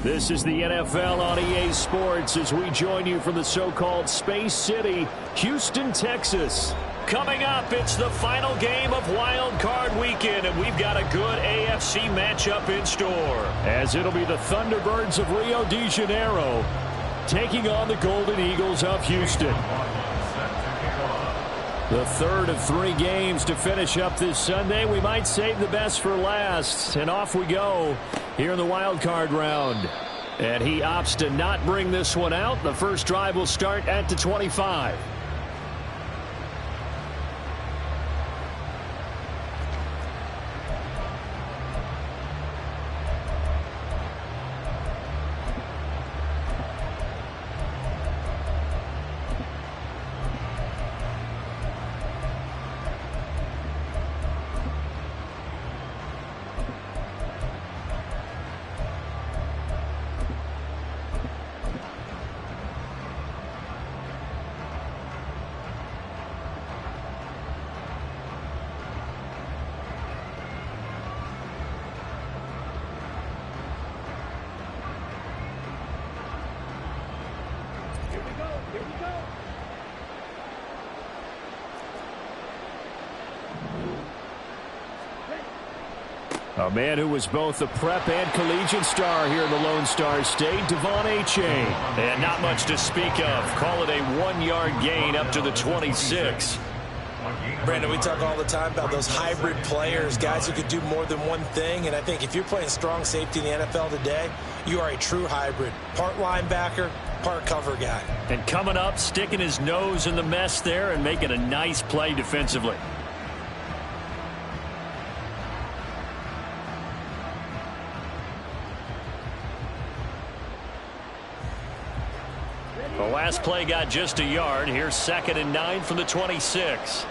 This is the NFL on EA Sports as we join you from the so-called Space City, Houston, Texas. Coming up, it's the final game of Wild Card Weekend, and we've got a good AFC matchup in store. As it'll be the Thunderbirds of Rio de Janeiro taking on the Golden Eagles of Houston. The third of 3 games to finish up this Sunday. We might save the best for last. And off we go here in the wild card round. And he opts to not bring this one out. The first drive will start at the 25. A man who was both a prep and collegiate star here in the Lone Star State, Devon Achane. And not much to speak of. Call it a 1-yard gain up to the 26. Brandon, we talk all the time about those hybrid players, guys who could do more than one thing. And I think if you're playing strong safety in the NFL today, you are a true hybrid. Part linebacker, part cover guy. And coming up, sticking his nose in the mess there and making a nice play defensively. The last play got just a yard. Here's 2nd and 9 from the 26.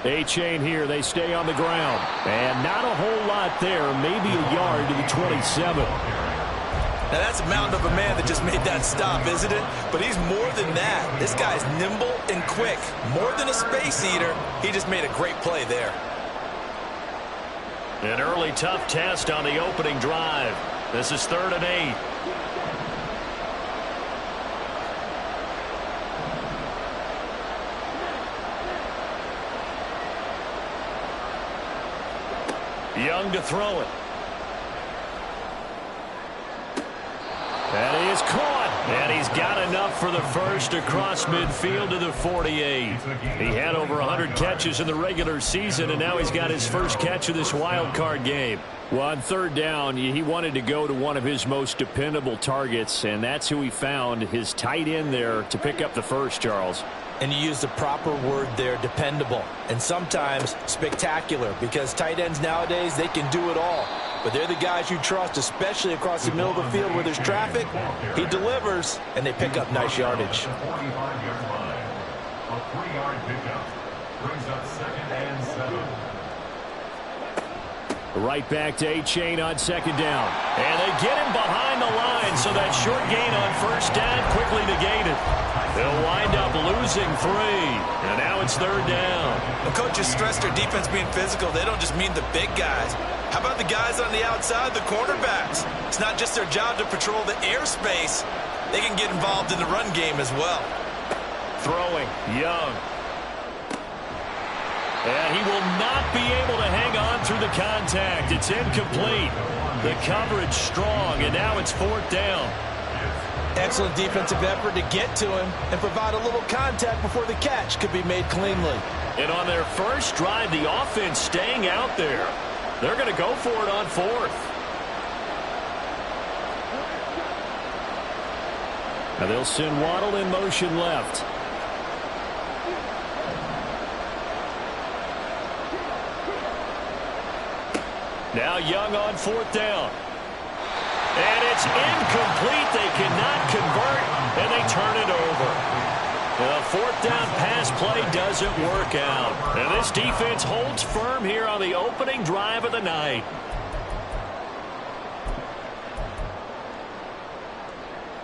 Achane here. They stay on the ground. And not a whole lot there. Maybe a yard to the 27. Now that's a mountain of a man that just made that stop, isn't it? But he's more than that. This guy's nimble and quick. More than a space eater. He just made a great play there. An early tough test on the opening drive. This is 3rd and 8. Young to throw it. And he is caught. And he's got enough for the first across midfield to the 48. He had over 100 catches in the regular season, and now he's got his first catch of this wild card game. Well, on 3rd down, he wanted to go to one of his most dependable targets, and that's who he found, his tight end there, to pick up the first, Charles. And you use the proper word there, dependable. And sometimes spectacular, because tight ends nowadays, they can do it all. But they're the guys you trust, especially across the middle of the field where there's traffic. He delivers, and they pick up nice yardage. A 3-yard pickup brings up 2nd and 7. Right back to Achane on 2nd down. And they get him behind the line, so that short gain on 1st down quickly negated. They'll wind up losing 3. And now it's 3rd down. When coaches stress their defense being physical, they don't just mean the big guys. How about the guys on the outside, the cornerbacks? It's not just their job to patrol the airspace. They can get involved in the run game as well. Throwing, Young. And he will not be able to hang on through the contact. It's incomplete. The coverage strong, and now it's 4th down. Excellent defensive effort to get to him and provide a little contact before the catch could be made cleanly. And on their first drive, the offense staying out there. They're going to go for it on 4th. Now they'll send Waddle in motion left. Now Young on 4th down. And it's incomplete. They cannot convert, and they turn it over. The 4th down pass play doesn't work out. And this defense holds firm here on the opening drive of the night.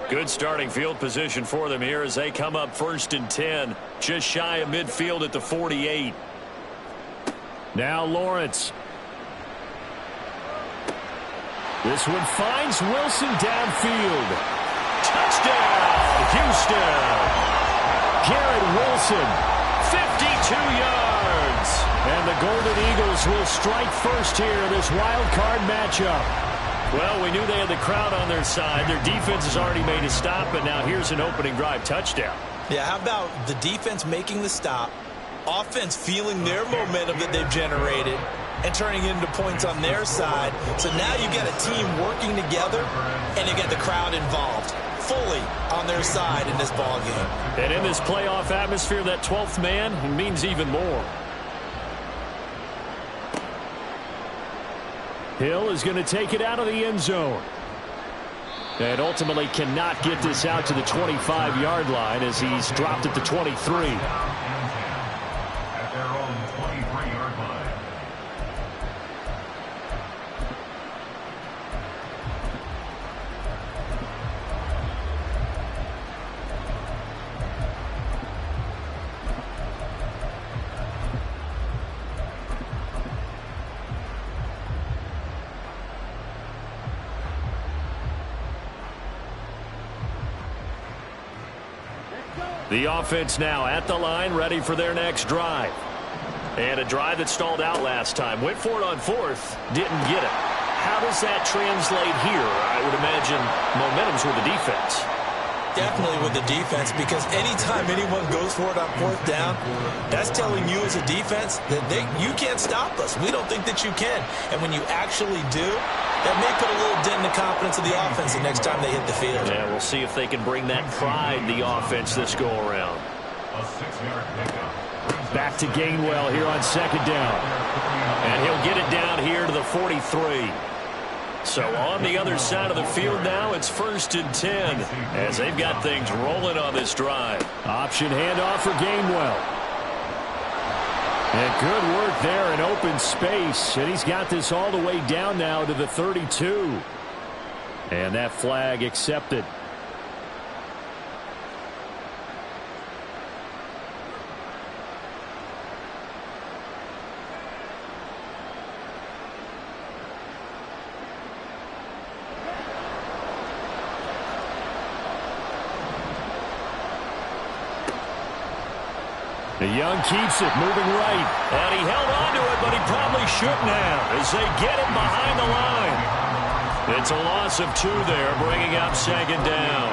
Good starting field position for them here as they come up 1st and 10, just shy of midfield at the 48. Now Lawrence. This one finds Wilson downfield. Touchdown, Houston. Garrett Wilson, 52 yards. And the Golden Eagles will strike first here in this wild card matchup. Well, we knew they had the crowd on their side. Their defense has already made a stop, but now here's an opening drive touchdown. Yeah, how about the defense making the stop, offense feeling their momentum that they've generated, and turning it into points on their side. So now you've got a team working together, and you get the crowd involved fully on their side in this ball game. And in this playoff atmosphere, that 12th man means even more. Hill is going to take it out of the end zone. And ultimately cannot get this out to the 25-yard line as he's dropped at the 23. At their own 23-yard line. The offense now at the line, ready for their next drive. And a drive that stalled out last time. Went for it on 4th, didn't get it. How does that translate here? I would imagine momentum's with the defense. Definitely with the defense, because anytime anyone goes for it on 4th down, that's telling you as a defense that you can't stop us. We don't think that you can. And when you actually do, that may put a little dent in the confidence of the offense the next time they hit the field. Yeah, we'll see if they can bring that pride in the offense this go-around. A 6-yard pickup. Back to Gainwell here on 2nd down. And he'll get it down here to the 43. So on the other side of the field now, it's 1st and 10 as they've got things rolling on this drive. Option handoff for Gainwell. And good work there in open space. And he's got this all the way down now to the 32. And that flag accepted. The Young keeps it, moving right. And he held on to it, but he probably shouldn't have as they get him behind the line. It's a loss of 2 there, bringing up 2nd down.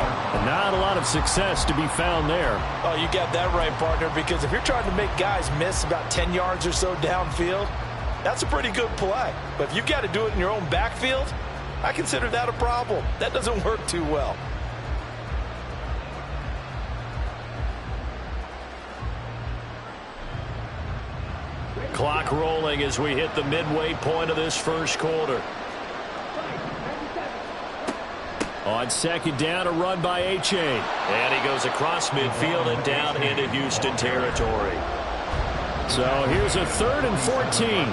Not a lot of success to be found there. Oh, you got that right, partner, because if you're trying to make guys miss about 10 yards or so downfield, that's a pretty good play. But if you've got to do it in your own backfield, I consider that a problem. That doesn't work too well. Clock rolling as we hit the midway point of this first quarter. On 2nd down, a run by H.A. And he goes across midfield and down into Houston territory. So here's a 3rd and 14.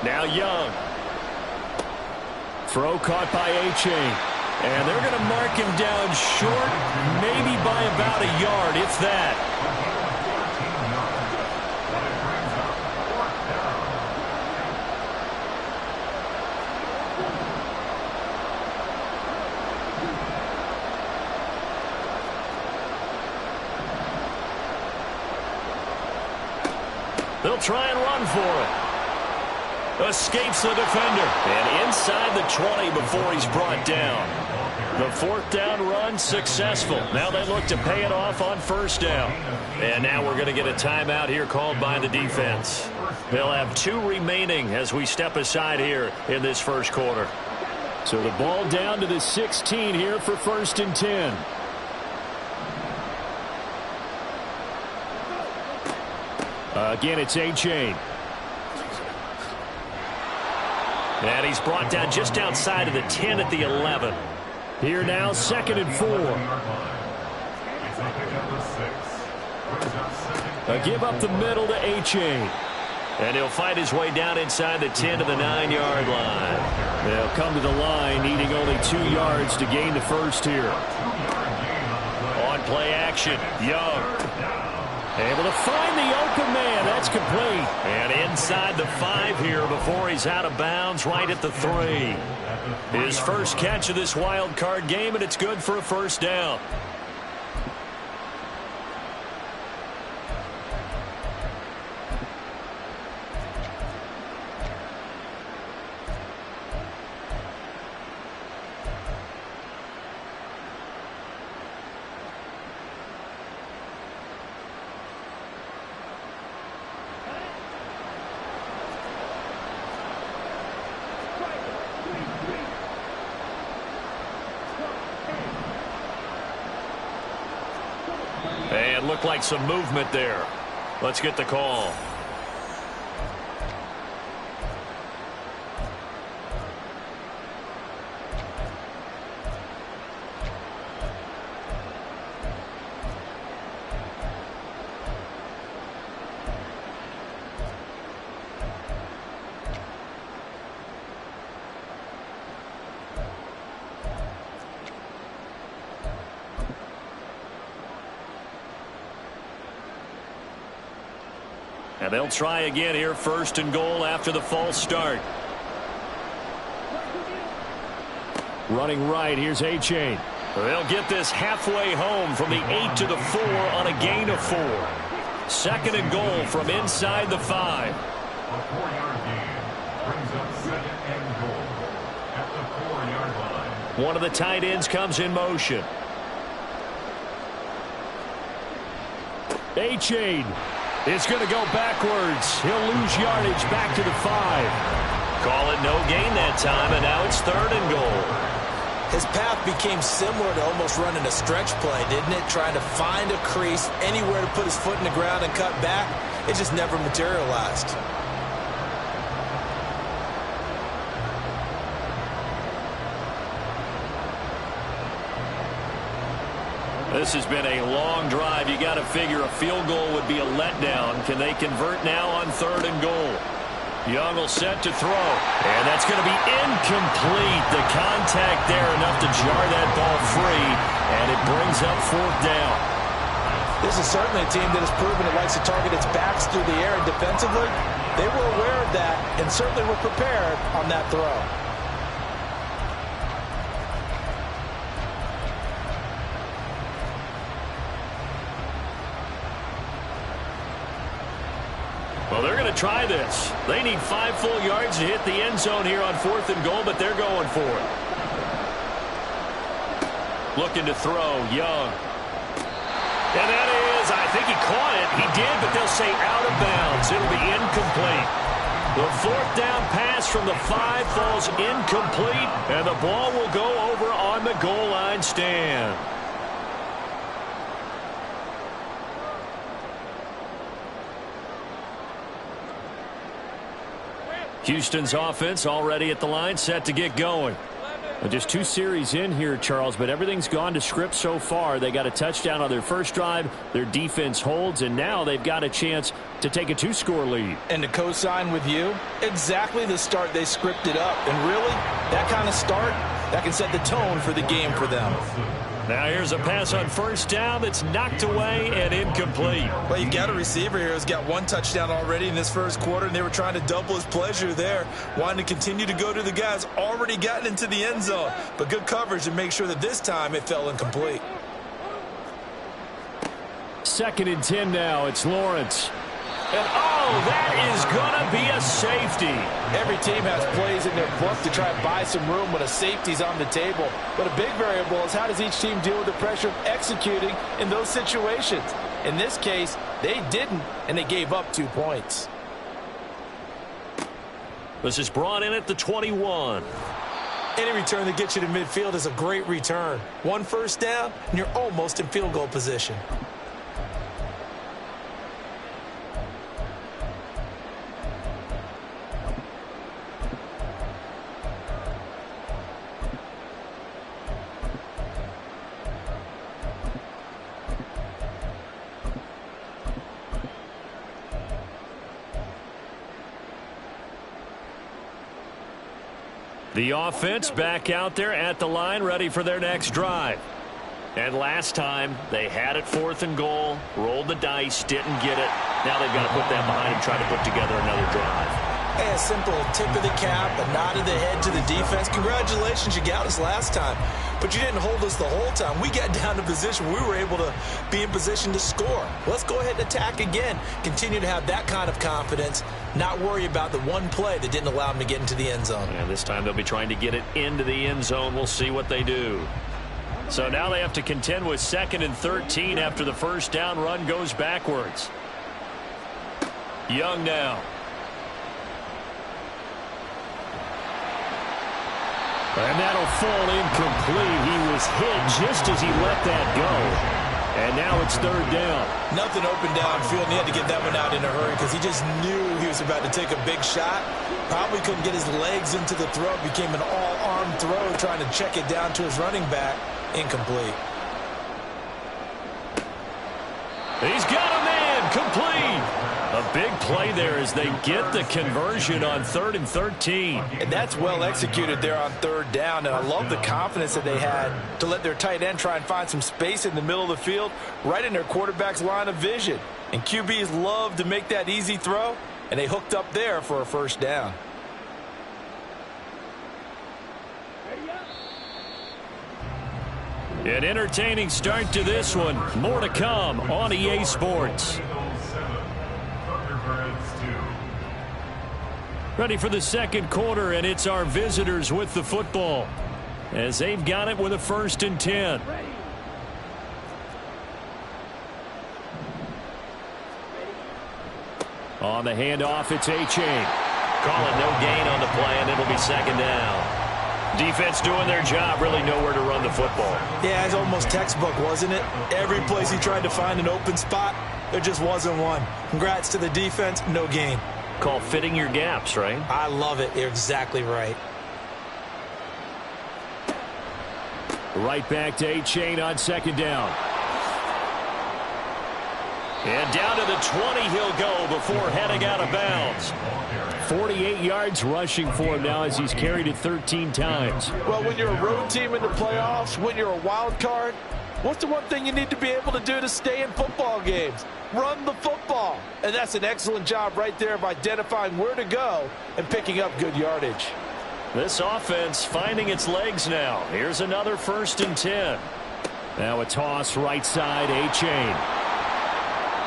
Now Young. Throw caught by H.A. And they're going to mark him down short, maybe by about a yard, if that. They'll try and run for it. Escapes the defender. And inside the 20 before he's brought down. The 4th down run successful. Now they look to pay it off on 1st down. And now we're going to get a timeout here called by the defense. They'll have 2 remaining as we step aside here in this first quarter. So the ball down to the 16 here for 1st and 10. Again, it's A-Chain. And he's brought down just outside of the 10 at the 11. Here now, 2nd and 4. A give up the middle to A-Chain. And he'll fight his way down inside the 10 to the 9-yard line. They'll come to the line, needing only 2 yards to gain the first here. On play action, Young. Able to find the open man. That's complete. And inside the 5 here before he's out of bounds, right at the 3. His first catch of this wild card game, and it's good for a first down. And looked like some movement there. Let's get the call. And they'll try again here, first and goal after the false start. Running right, here's A-Chain. They'll get this halfway home from the 8 to the 4 on a gain of 4. Second and goal from inside the 5. A 4-yard gain brings up second and goal at the 4-yard line. One of the tight ends comes in motion. A-Chain is going to go backwards. He'll lose yardage back to the 5. Call it no gain that time, and now it's third and goal. His path became similar to almost running a stretch play, didn't it? Trying to find a crease, anywhere to put his foot in the ground and cut back. It just never materialized. This has been a long drive. You got to figure a field goal would be a letdown. Can they convert now on third and goal? Young will set to throw. And that's going to be incomplete. The contact there enough to jar that ball free. And it brings up fourth down. This is certainly a team that has proven it likes to target its backs through the air, and defensively, they were aware of that and certainly were prepared on that throw. Well, they're going to try this. They need 5 full yards to hit the end zone here on fourth and goal, but they're going for it. Looking to throw, Young. And that is, I think he caught it. He did, but they'll say out of bounds. It'll be incomplete. The fourth down pass from the 5 falls incomplete, and the ball will go over on the goal line stand. Houston's offense already at the line, set to get going. Just 2 series in here, Charles, but everything's gone to script so far. They got a touchdown on their first drive. Their defense holds, and now they've got a chance to take a 2-score lead. And to co-sign with you, exactly the start they scripted up. And really, that kind of start, that can set the tone for the game for them. Now here's a pass on first down that's knocked away and incomplete. Well, you've got a receiver here who's got 1 touchdown already in this first quarter, and they were trying to double his pleasure there, wanting to continue to go to the guys already gotten into the end zone. But good coverage to make sure that this time it fell incomplete. Second and 10 now. It's Lawrence. And, oh, that is going to be a safety. Every team has plays in their book to try and buy some room when a safety's on the table. But a big variable is how does each team deal with the pressure of executing in those situations. In this case, they didn't, and they gave up 2 points. This is brought in at the 21. Any return that gets you to midfield is a great return. 1 first down, and you're almost in field goal position. The offense back out there at the line, ready for their next drive. And last time, they had it 4th and goal, rolled the dice, didn't get it. Now they've got to put that behind and try to put together another drive. Hey, a simple tip of the cap, a nod of the head to the defense. Congratulations, you got us last time. But you didn't hold us the whole time. We got down to position. We were able to be in position to score. Let's go ahead and attack again. Continue to have that kind of confidence. Not worry about the one play that didn't allow them to get into the end zone. And this time they'll be trying to get it into the end zone. We'll see what they do. So now they have to contend with 2nd and 13 after the first down run goes backwards. Young now. And that'll fall incomplete. He was hit just as he let that go. And now it's 3rd down. Nothing open downfield, and he had to get that one out in a hurry because he just knew he was about to take a big shot. Probably couldn't get his legs into the throw. Became an all-arm throw, trying to check it down to his running back. Incomplete. He's got a man. Complete. A big play there as they get the conversion on 3rd and 13. And that's well executed there on 3rd down. And I love the confidence that they had to let their tight end try and find some space in the middle of the field, right in their quarterback's line of vision. And QBs love to make that easy throw, and they hooked up there for a 1st down. An entertaining start to this one. More to come on EA Sports. Ready for the 2nd quarter, and it's our visitors with the football as they've got it with a 1st and 10. On the handoff, it's A-Chain. Call it no gain on the play, and it'll be 2nd down. Defense doing their job, really nowhere to run the football. Yeah, it's almost textbook, wasn't it? Every place he tried to find an open spot, there just wasn't one. Congrats to the defense, no gain. Call fitting your gaps, right? I love it. You're exactly right. Right back to A-Chain on 2nd down. And down to the 20 he'll go before heading out of bounds. 48 yards rushing for him now as he's carried it 13 times. Well, when you're a road team in the playoffs, when you're a wild card, what's the one thing you need to be able to do to stay in football games? Run the football. And that's an excellent job right there of identifying where to go and picking up good yardage. This offense finding its legs now. Here's another 1st and 10. Now a toss right side, A-Chain.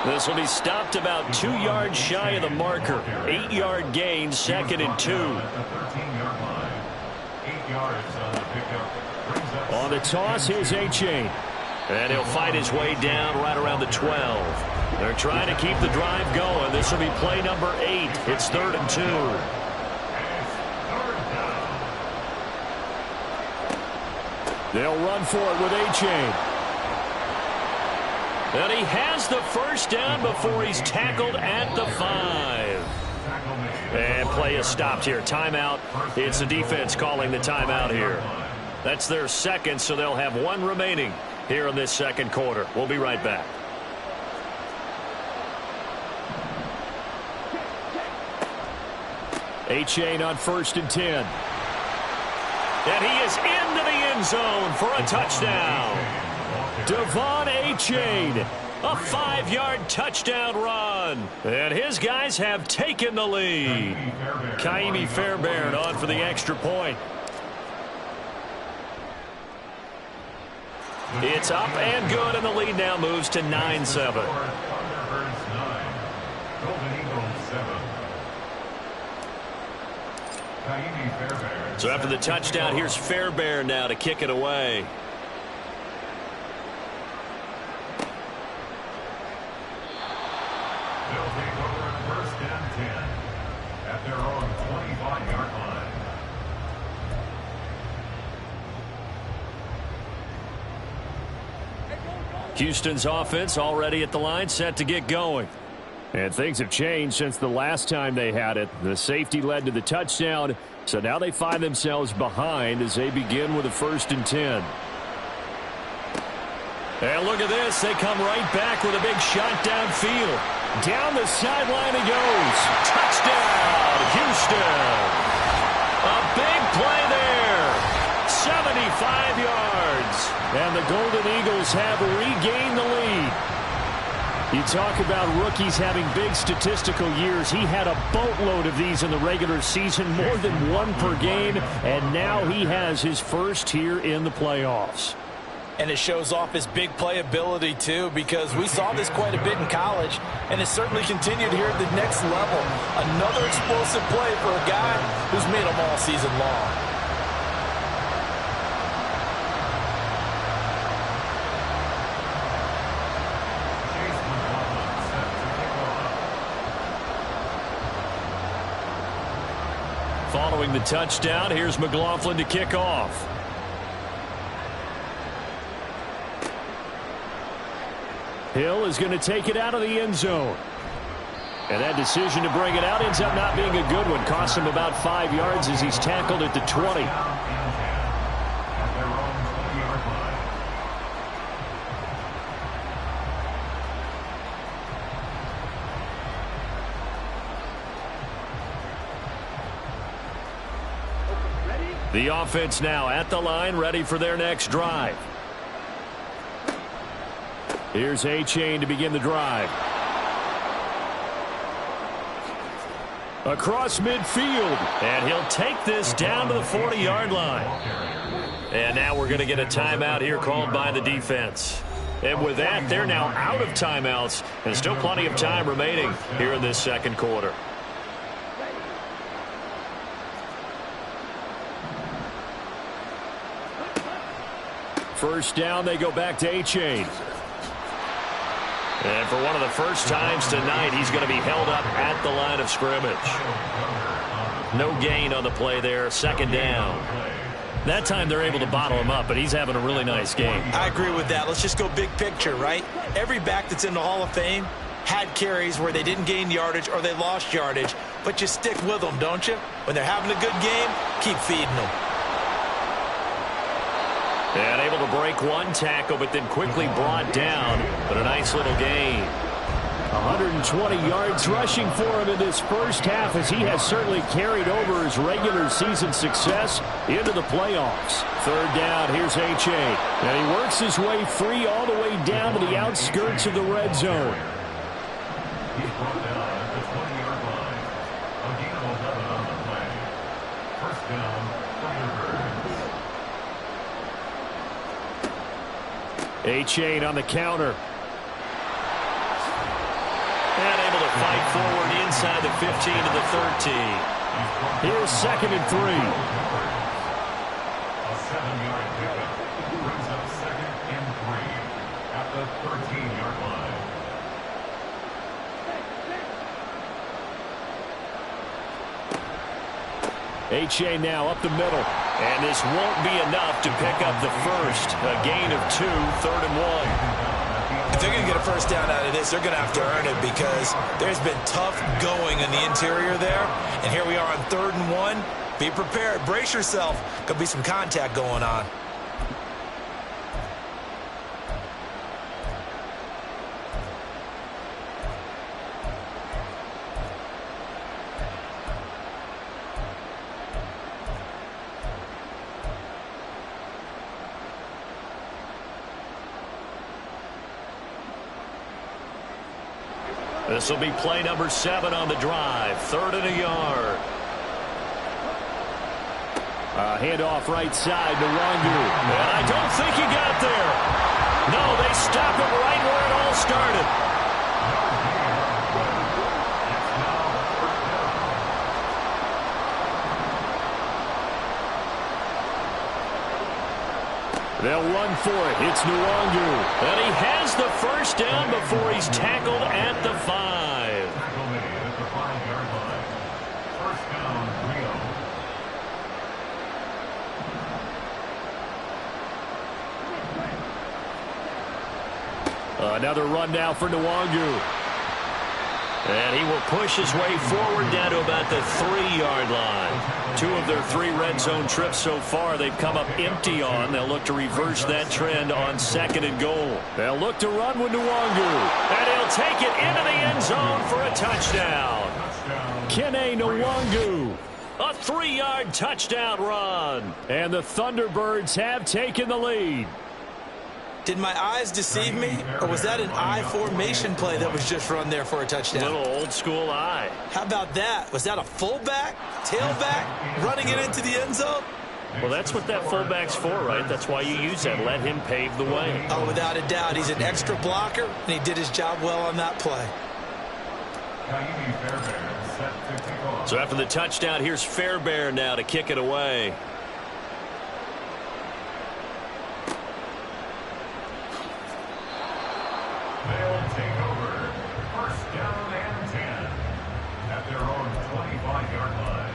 This will be stopped about 2 yards shy of the marker. 8-yard gain, 2nd and 2. On the toss, here's A-Chain. And he'll fight his way down right around the 12. They're trying to keep the drive going. This will be play number 8. It's 3rd and 2. They'll run for it with A-Chain. And he has the 1st down before he's tackled at the 5. And play is stopped here. Timeout. It's the defense calling the timeout here. That's their 2nd, so they'll have 1 remaining here in this 2nd quarter. We'll be right back. A-Chain on 1st and 10. And he is into the end zone for a touchdown. Devon A-Chain, a 5-yard touchdown run. And his guys have taken the lead. Kaimi Fairbairn on for the extra point. It's up and good, and the lead now moves to 9-7. So after the touchdown, here's Fairbairn now to kick it away. They'll take over at 1st and 10 at their own 25-yard line. Houston's offense already at the line, set to get going. And things have changed since the last time they had it. The safety led to the touchdown, so now they find themselves behind as they begin with a 1st and 10. And look at this. They come right back with a big shot downfield. Down the sideline he goes. Touchdown, Houston. A big play there. 75 yards. And the Golden Eagles have regained the lead. You talk about rookies having big statistical years. He had a boatload of these in the regular season, more than one per game, and now he has his first here in the playoffs. And it shows off his big playability, too, because we saw this quite a bit in college, and it certainly continued here at the next level. Another explosive play for a guy who's made them all season long. Following the touchdown, here's McLaughlin to kick off. Hill is going to take it out of the end zone. And that decision to bring it out ends up not being a good one. Cost him about 5 yards as he's tackled at the 20. The offense now at the line, ready for their next drive. Here's A-Chain to begin the drive. Across midfield, and he'll take this down to the 40-yard line. And now we're going to get a timeout here called by the defense. And with that, they're now out of timeouts, and still plenty of time remaining here in this second quarter. First down, they go back to A-Chain. And for one of the first times tonight, he's going to be held up at the line of scrimmage. No gain on the play there, second down. That time they're able to bottle him up, but he's having a really nice game. I agree with that. Let's just go big picture, right? Every back that's in the Hall of Fame had carries where they didn't gain yardage or they lost yardage, but you stick with them, don't you? When they're having a good game, keep feeding them. And able to break one tackle, but then quickly brought down. But a nice little gain. 120 yards rushing for him in this first half, as he has certainly carried over his regular season success into the playoffs. Third down, here's A-Chain. And he works his way free all the way down to the outskirts of the red zone. He's brought down at the 20-yard line. A gain of 11 on the play. First down for the Birds. A-Chain on the counter. And able to fight forward inside the 15 to the 13. Here's 2nd and 3. A 7-yard pickup brings up 2nd and 3 at the 13-yard line. A-Chain now up the middle. And this won't be enough to pick up the first. A gain of 2, 3rd and 1. If they're going to get a first down out of this, they're going to have to earn it, because there's been tough going in the interior there. And here we are on 3rd and 1. Be prepared. Brace yourself. Could be some contact going on. This will be play number 7 on the drive. 3rd and a yard. Handoff right side to Wangu. And I don't think he got there. No, they stop him right where it all started. They'll run for it. It's Nwangu. And he has the first down before he's tackled at the 5. Tackle made at the 5-yard line. First down, Rio. Another run now for Nwangu. And he will push his way forward down to about the 3-yard line. 2 of their 3 red zone trips so far they've come up empty on. They'll look to reverse that trend on 2nd and goal. They'll look to run with Nwangu. And he'll take it into the end zone for a touchdown. Kene Nwangu. A 3-yard touchdown run. And the Thunderbirds have taken the lead. Did my eyes deceive me, or was that an I formation play that was just run there for a touchdown? Little old school eye. How about that? Was that a fullback, tailback, running it into the end zone? Well, that's what that fullback's for, right? That's why you use that. Let him pave the way. Oh, without a doubt. He's an extra blocker, and he did his job well on that play. So after the touchdown, here's Fairbairn now to kick it away. They'll take over. First down and 10 at their own 25-yard line.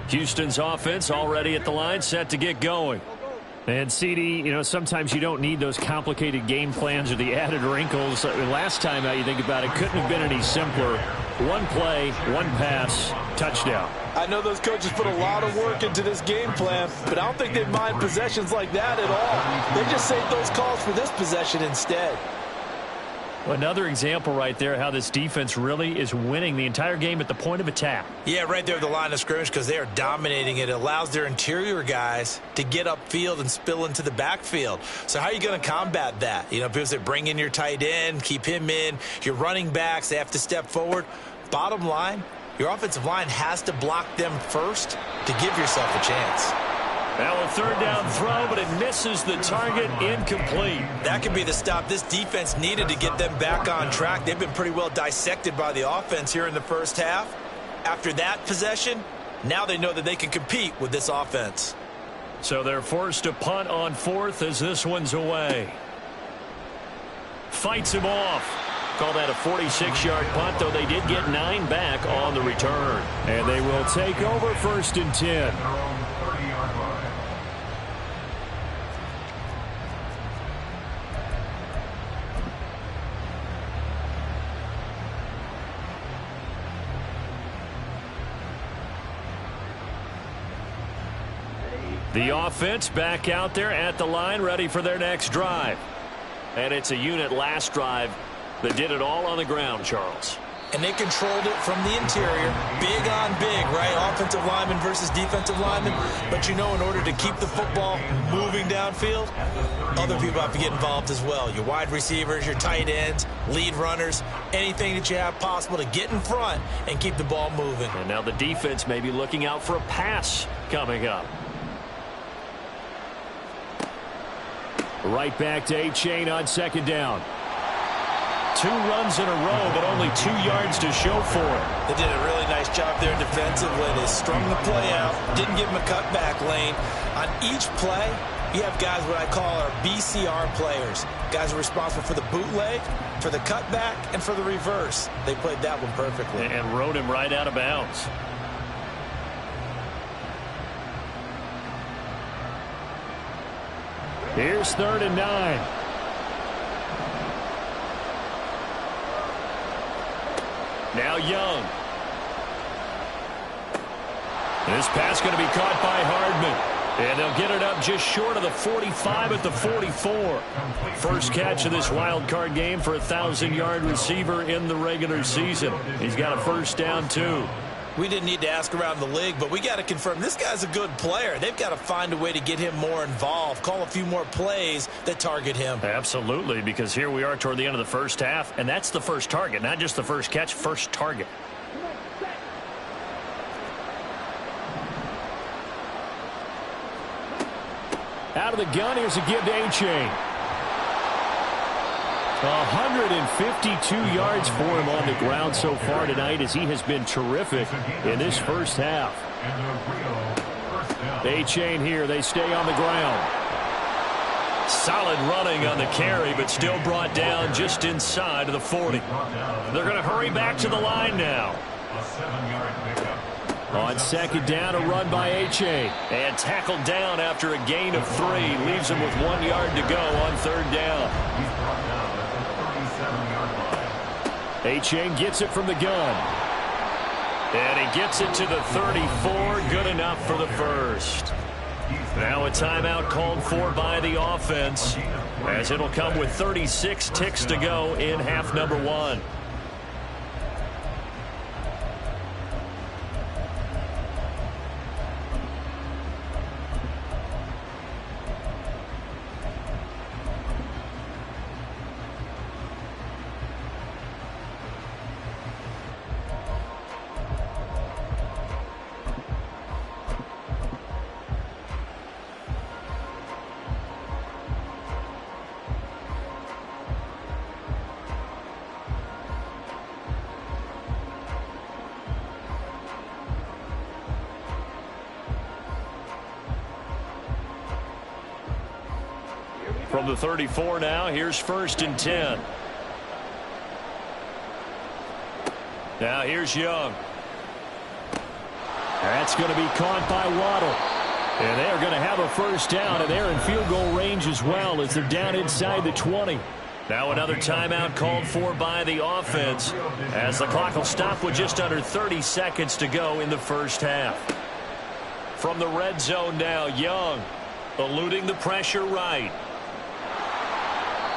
Houston's offense already at the line, set to get going. And CD, you know, sometimes you don't need those complicated game plans or the added wrinkles. Last time out, you think about it, couldn't have been any simpler. One play, one pass, touchdown. I know those coaches put a lot of work into this game plan, but I don't think they mind possessions like that at all. They just saved those calls for this possession instead. Another example right there how this defense really is winning the entire game at the point of attack. Yeah, right there at the line of scrimmage because they are dominating it. It allows their interior guys to get upfield and spill into the backfield. So how are you going to combat that? You know, people say bring in your tight end, keep him in. Your running backs, they have to step forward. Bottom line, your offensive line has to block them first to give yourself a chance. Now a third down throw, but it misses the target, incomplete. That could be the stop this defense needed to get them back on track. They've been pretty well dissected by the offense here in the first half. After that possession, now they know that they can compete with this offense. So they're forced to punt on fourth as this one's away. Fights him off. Call that a 46-yard punt, though they did get 9 back on the return. And they will take over first and 10. The offense back out there at the line, ready for their next drive. And it's a unit last drive that did it all on the ground, Charles. And they controlled it from the interior. Big on big, right? Offensive lineman versus defensive lineman. But you know, in order to keep the football moving downfield, other people have to get involved as well. Your wide receivers, your tight ends, lead runners, anything that you have possible to get in front and keep the ball moving. And now the defense may be looking out for a pass coming up. Right back to A-Chain on second down. 2 runs in a row, but only 2 yards to show for it. They did a really nice job there defensively. They strung the play out, didn't give him a cutback lane. On each play, you have guys what I call our BCR players. Guys are responsible for the bootleg, for the cutback, and for the reverse. They played that one perfectly. And rode him right out of bounds. Here's 3rd and 9. Now Young. This pass going to be caught by Hardman. And they'll get it up just short of the 45 at the 44. First catch of this wild card game for a 1,000-yard receiver in the regular season. He's got a first down, too. We didn't need to ask around the league, but we got to confirm this guy's a good player. They've got to find a way to get him more involved, call a few more plays that target him. Absolutely, because here we are toward the end of the first half, and that's the first target, not just the first catch, first target. Out of the gun, here's a give to A-Chain. 152 yards for him on the ground so far tonight as he has been terrific in this first half. A-Chain here, they stay on the ground. Solid running on the carry, but still brought down just inside of the 40. They're going to hurry back to the line now. On second down, a run by A-Chain. And tackled down after a gain of 3. Leaves him with 1 yard to go on third down. A-Chain gets it from the gun. And he gets it to the 34. Good enough for the first. Now a timeout called for by the offense, as it'll come with 36 ticks to go in half number one. From the 34 now, here's 1st and 10. Now here's Young. That's going to be caught by Waddle. And they're going to have a first down, and they're in field goal range as well as they're down inside the 20. Now another timeout called for by the offense, as the clock will stop with just under 30 seconds to go in the first half. From the red zone now, Young eluding the pressure right.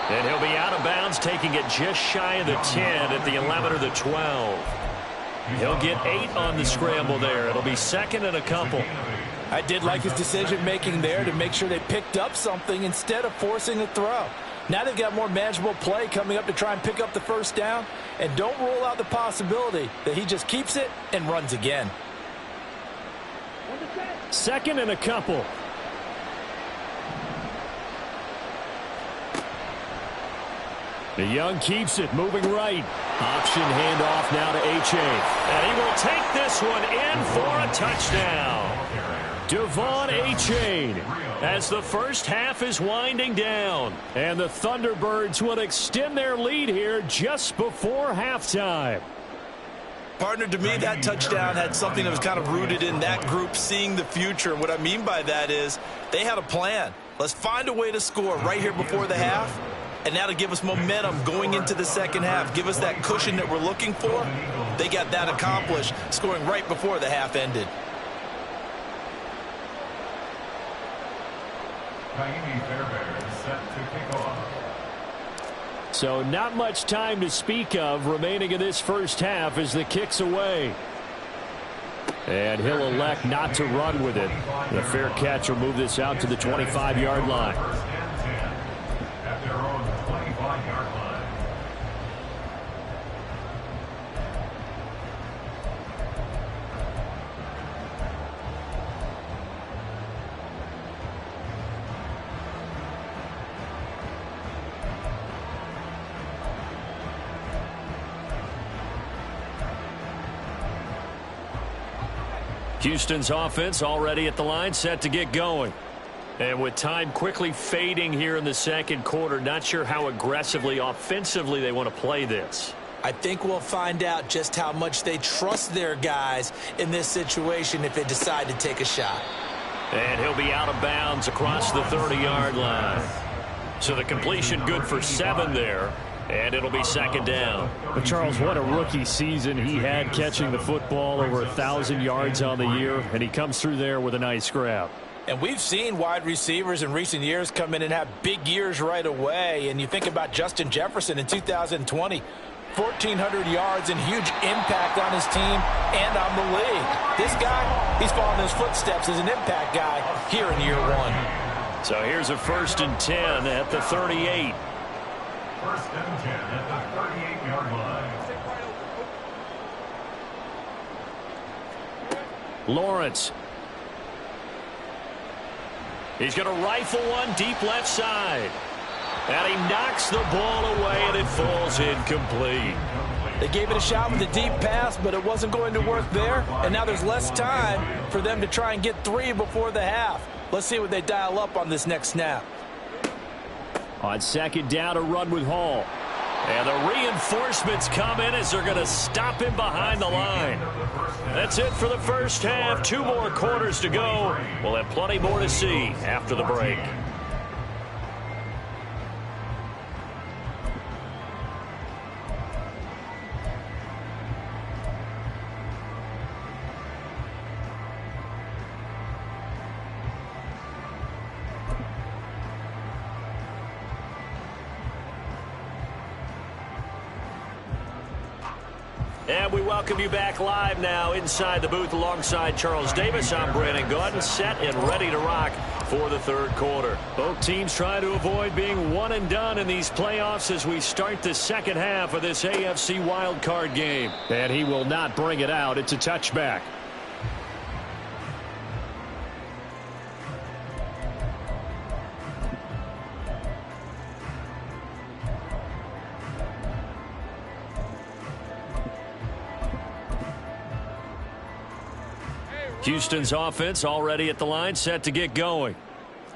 And he'll be out of bounds, taking it just shy of the 10 at the 11 or the 12. He'll get 8 on the scramble there. It'll be 2nd and a couple. I did like his decision-making there to make sure they picked up something instead of forcing a throw. Now they've got more manageable play coming up to try and pick up the first down. And don't rule out the possibility that he just keeps it and runs again. 2nd and a couple. The Young keeps it, moving right. Option handoff now to H.A. And he will take this one in for a touchdown. Devon Achane, as the first half is winding down. And the Thunderbirds will extend their lead here just before halftime. Partner, to me, that touchdown had something that was kind of rooted in that group seeing the future. And what I mean by that is they had a plan. Let's find a way to score right here before the half. And now to give us momentum going into the second half, give us that cushion that we're looking for. They got that accomplished, scoring right before the half ended. Set to kick off. So not much time to speak of remaining in this first half as the kick's away. And he'll elect not to run with it. The fair catch will move this out to the 25-yard line. At their own 25-yard line. Houston's offense already at the line, set to get going. And with time quickly fading here in the second quarter, not sure how aggressively, offensively they want to play this. I think we'll find out just how much they trust their guys in this situation if they decide to take a shot. And he'll be out of bounds across the 30-yard line. So the completion good for 7 there. And it'll be second down. But Charles, what a rookie season he had, catching the football, over 1,000 yards on the year, and he comes through there with a nice grab. And we've seen wide receivers in recent years come in and have big years right away. And you think about Justin Jefferson in 2020, 1,400 yards and huge impact on his team and on the league. This guy, he's following his footsteps as an impact guy here in year 1. So here's a 1st and 10 at the 38. 1st and 10 at the 38-yard line. Lawrence. He's going to rifle one deep left side. And he knocks the ball away, and it falls incomplete. They gave it a shot with a deep pass, but it wasn't going to work there. And now there's less time for them to try and get 3 before the half. Let's see what they dial up on this next snap. On second down, a run with Hall. And the reinforcements come in as they're going to stop him behind the line. That's it for the first half. 2 more quarters to go. We'll have plenty more to see after the break. And we welcome you back live now inside the booth alongside Charles Davis. I'm Brandon Gaudin, set and ready to rock for the third quarter. Both teams trying to avoid being one and done in these playoffs as we start the second half of this AFC wildcard game. And he will not bring it out. It's a touchback. Houston's offense already at the line, set to get going.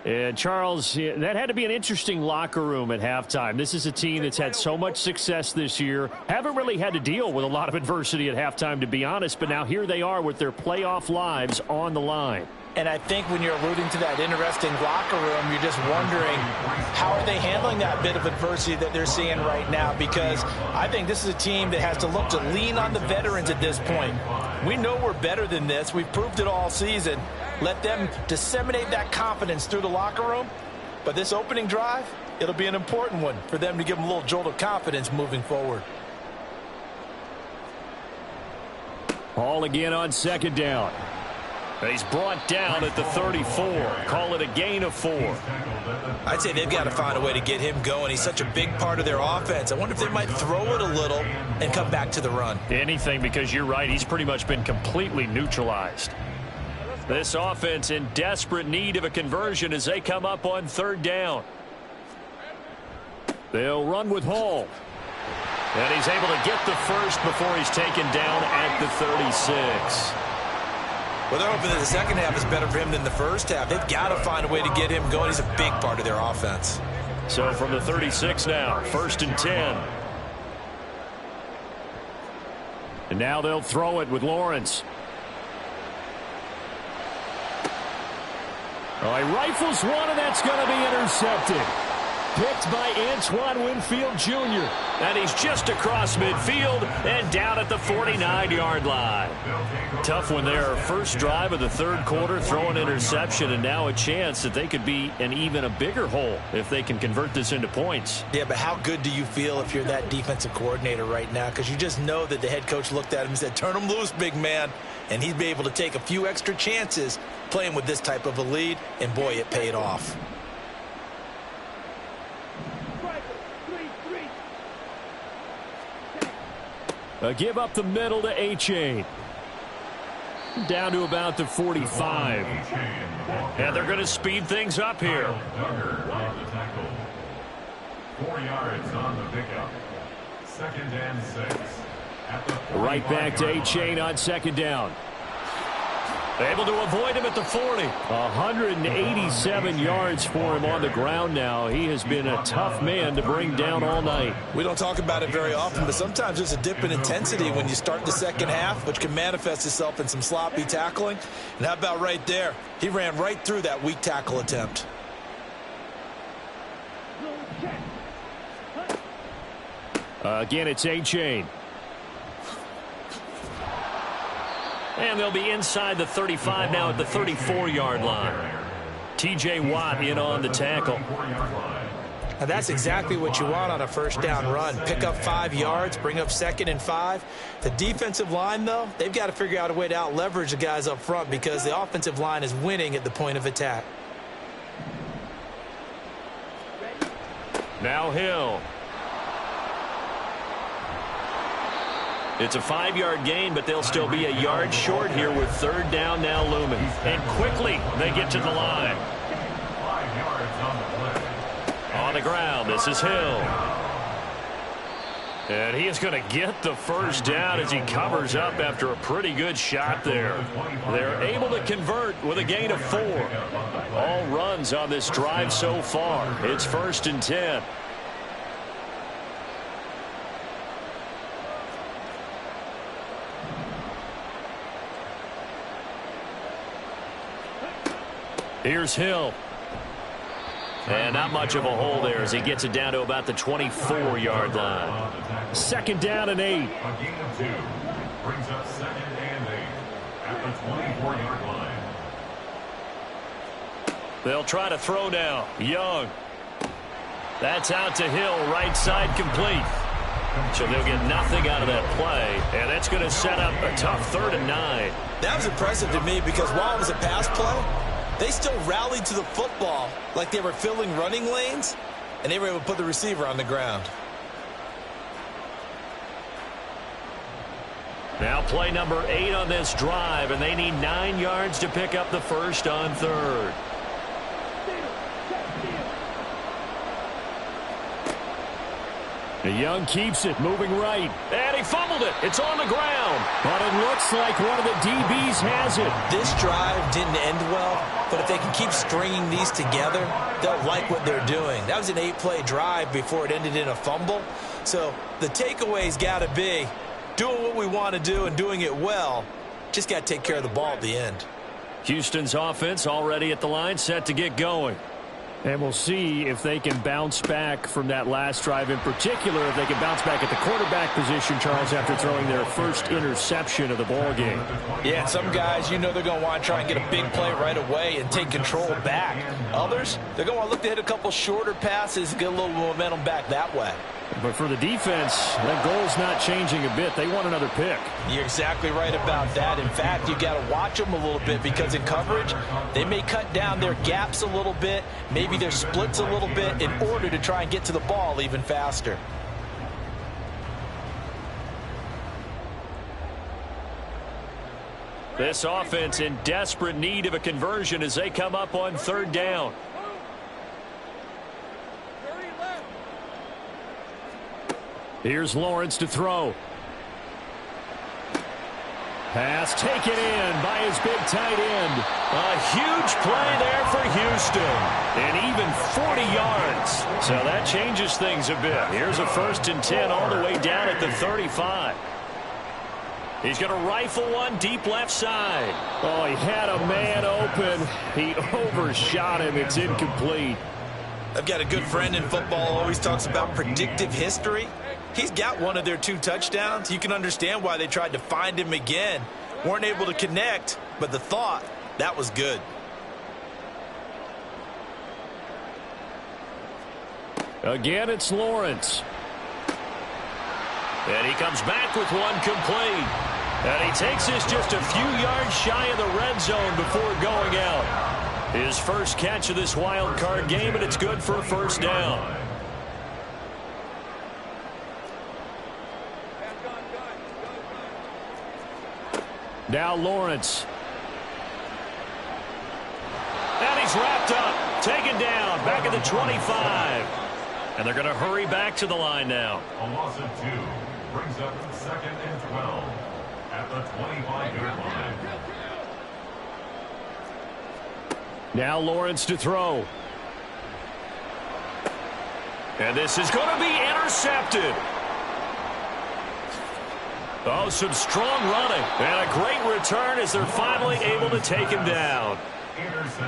And Charles, that had to be an interesting locker room at halftime. This is a team that's had so much success this year. Haven't really had to deal with a lot of adversity at halftime, to be honest. But now here they are with their playoff lives on the line. And I think when you're alluding to that interesting locker room, you're just wondering how are they handling that bit of adversity that they're seeing right now, because I think this is a team that has to look to lean on the veterans at this point. We know we're better than this. We've proved it all season. Let them disseminate that confidence through the locker room. But this opening drive, it'll be an important one for them to give them a little jolt of confidence moving forward. Ball again on second down. He's brought down at the 34. Call it a gain of 4. I'd say they've got to find a way to get him going. He's such a big part of their offense. I wonder if they might throw it a little and come back to the run. Anything, because you're right. He's pretty much been completely neutralized. This offense in desperate need of a conversion as they come up on third down. They'll run with Hall. And he's able to get the first before he's taken down at the 36. Well, they're hoping that the second half is better for him than the first half. They've got to find a way to get him going. He's a big part of their offense. So from the 36 now, 1st and 10. And now they'll throw it with Lawrence. Oh, he rifles one, and that's going to be intercepted. Picked by Antoine Winfield Jr. And he's just across midfield and down at the 49-yard line. Tough one there. First drive of the third quarter, throw an interception, and now a chance that they could be in even a bigger hole if they can convert this into points. Yeah, but how good do you feel if you're that defensive coordinator right now? Because you just know that the head coach looked at him and said, turn him loose, big man. And he'd be able to take a few extra chances playing with this type of a lead, and boy, it paid off. A give up the middle to A-Chain. Down to about the 45. And they're going to speed things up here. 4 yards on the pickup. 2nd and 6. Right back to A-Chain on second down. Able to avoid him at the 40. 187 yards for him on the ground now. He has been a tough man to bring down all night. We don't talk about it very often, but sometimes there's a dip in intensity when you start the second half, which can manifest itself in some sloppy tackling. And how about right there? He ran right through that weak tackle attempt. Again, it's A-Chain. And they'll be inside the 35 now at the 34-yard line. T.J. Watt in on the tackle. Now that's exactly what you want on a first down run. Pick up 5 yards, bring up 2nd and 5. The defensive line, though, they've got to figure out a way to out-leverage the guys up front because the offensive line is winning at the point of attack. Now Hill. It's a 5-yard gain, but they'll still be a yard short here with third down now looming. And quickly, they get to the line. 5 yards on the play. On the ground, this is Hill. And he is going to get the first down as he covers up after a pretty good shot there. They're able to convert with a gain of 4. All runs on this drive so far. It's 1st and 10. Here's Hill. And not much of a hole there as he gets it down to about the 24-yard line. 2nd down and 8. A gain of 2. Brings up 2nd and 8 at the 24-yard line. They'll try to throw now. Young. That's out to Hill, right side complete. So they'll get nothing out of that play, and that's going to set up a tough 3rd and 9. That was impressive to me because while it was a pass play, they still rallied to the football like they were filling running lanes, and they were able to put the receiver on the ground. Now play number 8 on this drive, and they need 9 yards to pick up the first on 3rd. Young keeps it, moving right. And he fumbled it. It's on the ground. But it looks like one of the DBs has it. This drive didn't end well, but if they can keep stringing these together, they'll like what they're doing. That was an 8-play drive before it ended in a fumble. So the takeaway's got to be doing what we want to do and doing it well. Just got to take care of the ball at the end. Houston's offense already at the line, set to get going. And we'll see if they can bounce back from that last drive, in particular if they can bounce back at the quarterback position, Charles, after throwing their first interception of the ball game. Yeah, some guys, you know they're going to want to try and get a big play right away and take control back. Others, they're going to want to look to hit a couple shorter passes and get a little momentum back that way. But for the defense, that goal's not changing a bit. They want another pick. You're exactly right about that. In fact, you got to watch them a little bit because in coverage, they may cut down their gaps a little bit, maybe their splits a little bit in order to try and get to the ball even faster. This offense in desperate need of a conversion as they come up on 3rd down. Here's Lawrence to throw. Pass taken in by his big tight end. A huge play there for Houston. And even 40 yards. So that changes things a bit. Here's a 1st and 10 all the way down at the 35. He's going to rifle one deep left side. Oh, he had a man open. He overshot him. It's incomplete. I've got a good friend in football, always talks about predictive history. He's got one of their 2 touchdowns. You can understand why they tried to find him again. Weren't able to connect, but the thought, that was good. Again, it's Lawrence. And he comes back with one complete. And he takes this just a few yards shy of the red zone before going out. His first catch of this wild card game, and it's good for a 1st down. Now Lawrence. And he's wrapped up, taken down, back at the 25. And they're going to hurry back to the line now. A loss of 2 brings up 2nd and 12 at the 25-yard line. Now Lawrence to throw. And this is going to be intercepted. Oh, some strong running. And a great return as they're finally able to take him down.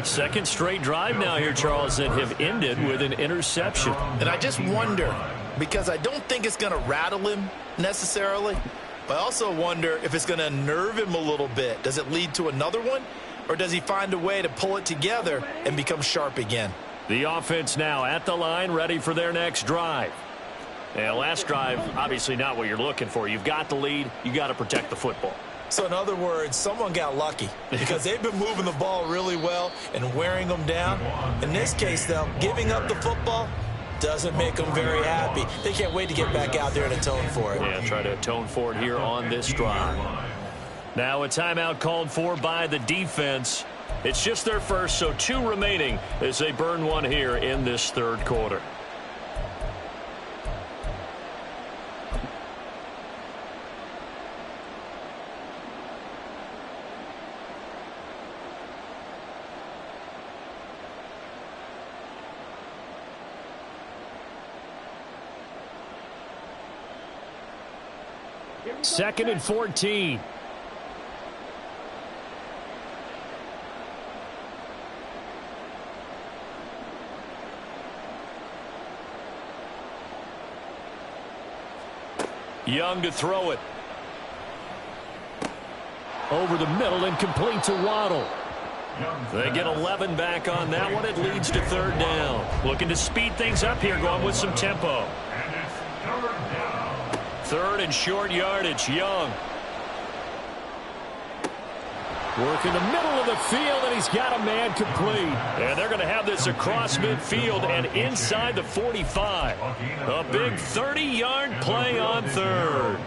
2nd straight drive now here, Charles, that have ended with an interception. And I just wonder, because I don't think it's going to rattle him necessarily, but I also wonder if it's going to unnerve him a little bit. Does it lead to another one, or does he find a way to pull it together and become sharp again? The offense now at the line, ready for their next drive. And last drive, obviously not what you're looking for. You've got the lead. You got to protect the football. So in other words, someone got lucky because they've been moving the ball really well and wearing them down. In this case, though, giving up the football doesn't make them very happy. They can't wait to get back out there and atone for it. Yeah, try to atone for it here on this drive. Now a timeout called for by the defense. It's just their first, so 2 remaining as they burn one here in this 3rd quarter. Second and 14. Young to throw it. Over the middle and complete to Waddle. They get 11 back on that one. It leads to 3rd down. Looking to speed things up here, going with some tempo. And it's 3rd down. Third and short yardage, Young. Work in the middle of the field, and he's got a man complete. And they're going to have this across midfield and inside the 45. A big 30-yard play on third.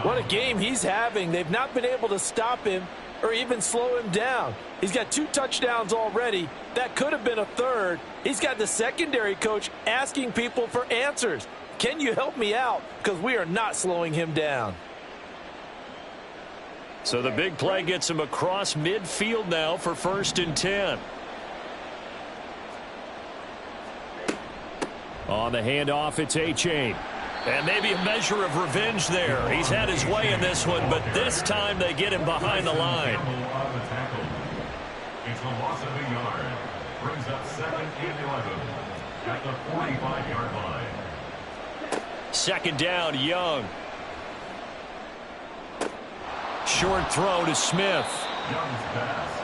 What a game he's having. They've not been able to stop him or even slow him down. He's got 2 touchdowns already. That could have been a third. He's got the secondary coach asking people for answers. Can you help me out? Because we are not slowing him down. So the big play gets him across midfield now for 1st and 10. On the handoff, it's A-Chain. And maybe a measure of revenge there. He's had his way in this one, but this time they get him behind the line. It's a loss of a yard. Brings up 2nd and 11 at the 45-yard line. 2nd down, Young. Short throw to Smith. Young's pass.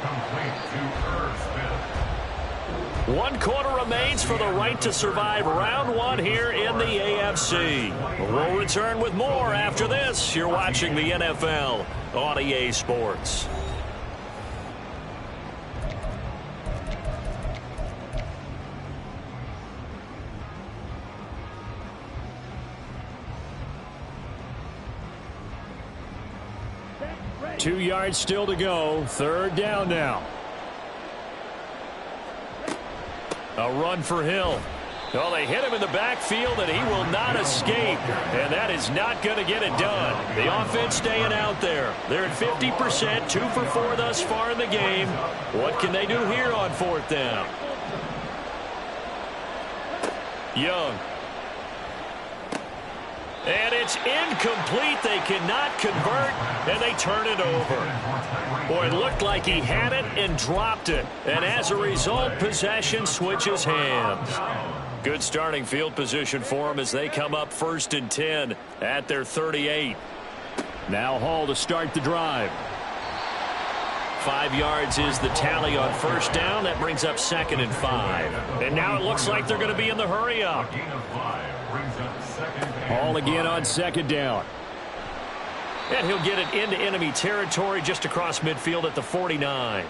Complete to Irv Smith. 1 quarter remains for the right to survive round 1 here in the AFC. We'll return with more after this. You're watching the NFL on EA Sports. Two yards still to go. 3rd down now. A run for Hill. Well, they hit him in the backfield, and he will not escape. And that is not going to get it done. The offense staying out there. They're at 50%, 2 for 4 thus far in the game. What can they do here on 4th down? Young. And it's incomplete. They cannot convert, and they turn it over. Boy, it looked like he had it and dropped it. And as a result, possession switches hands. Good starting field position for them as they come up 1st and 10 at their 38. Now Hall to start the drive. 5 yards is the tally on 1st down. That brings up 2nd and 5. And now it looks like they're going to be in the hurry-up. Hall again on 2nd down. And he'll get it into enemy territory just across midfield at the 49.